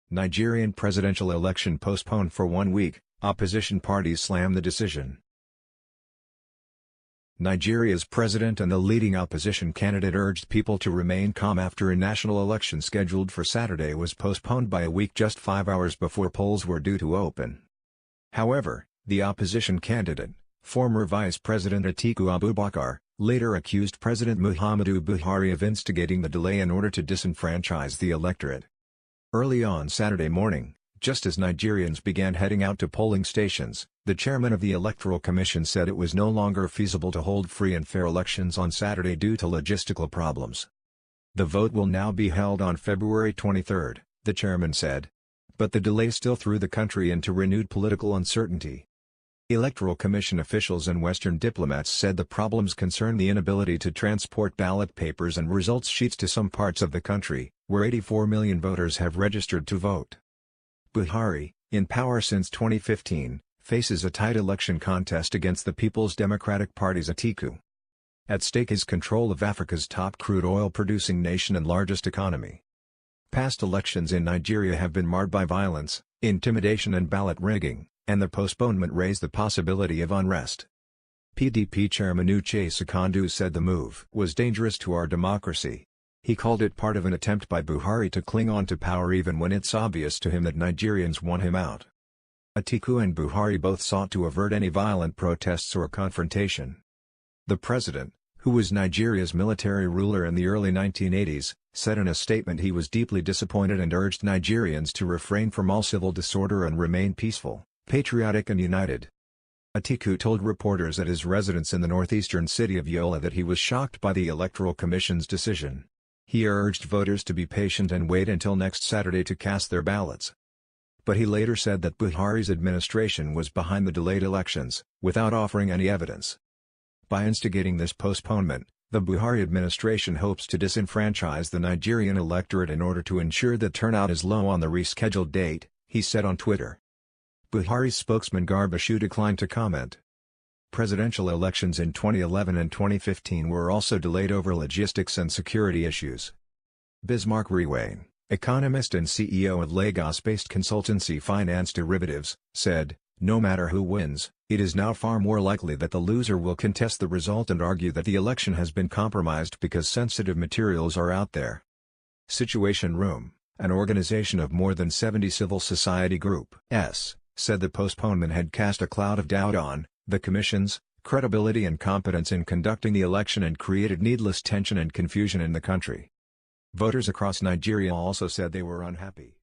Nigerian presidential election postponed for 1 week, opposition parties slam the decision. Nigeria's president and the leading opposition candidate urged people to remain calm after a national election scheduled for Saturday was postponed by a week just 5 hours before polls were due to open. However, the opposition candidate, former Vice President Atiku Abubakar, later accused President Muhammadu Buhari of instigating the delay in order to disenfranchise the electorate. Early on Saturday morning, just as Nigerians began heading out to polling stations, the chairman of the Electoral Commission said it was no longer feasible to hold free and fair elections on Saturday due to logistical problems. The vote will now be held on February 23, the chairman said. But the delay still threw the country into renewed political uncertainty. Electoral Commission officials and Western diplomats said the problems concern the inability to transport ballot papers and results sheets to some parts of the country, where 84 million voters have registered to vote. Buhari, in power since 2015, faces a tight election contest against the People's Democratic Party's Atiku. At stake is control of Africa's top crude oil-producing nation and largest economy. Past elections in Nigeria have been marred by violence, intimidation and ballot rigging, and the postponement raised the possibility of unrest. PDP chairman Uche Secondu said the move was dangerous to our democracy. He called it part of an attempt by Buhari to cling on to power even when it's obvious to him that Nigerians want him out. Atiku and Buhari both sought to avert any violent protests or confrontation. The president, who was Nigeria's military ruler in the early 1980s, said in a statement he was deeply disappointed and urged Nigerians to refrain from all civil disorder and remain peaceful, patriotic and united. Atiku told reporters at his residence in the northeastern city of Yola that he was shocked by the Electoral Commission's decision. He urged voters to be patient and wait until next Saturday to cast their ballots. But he later said that Buhari's administration was behind the delayed elections, without offering any evidence. By instigating this postponement, the Buhari administration hopes to disenfranchise the Nigerian electorate in order to ensure that turnout is low on the rescheduled date, he said on Twitter. Buhari's spokesman Garbashu declined to comment. Presidential elections in 2011 and 2015 were also delayed over logistics and security issues. Bismarck Rewane, economist and CEO of Lagos-based consultancy Finance Derivatives, said, "No matter who wins, it is now far more likely that the loser will contest the result and argue that the election has been compromised because sensitive materials are out there." Situation Room, an organization of more than 70 civil society groups, said the postponement had cast a cloud of doubt on the Commission's credibility and competence in conducting the election and created needless tension and confusion in the country. Voters across Nigeria also said they were unhappy.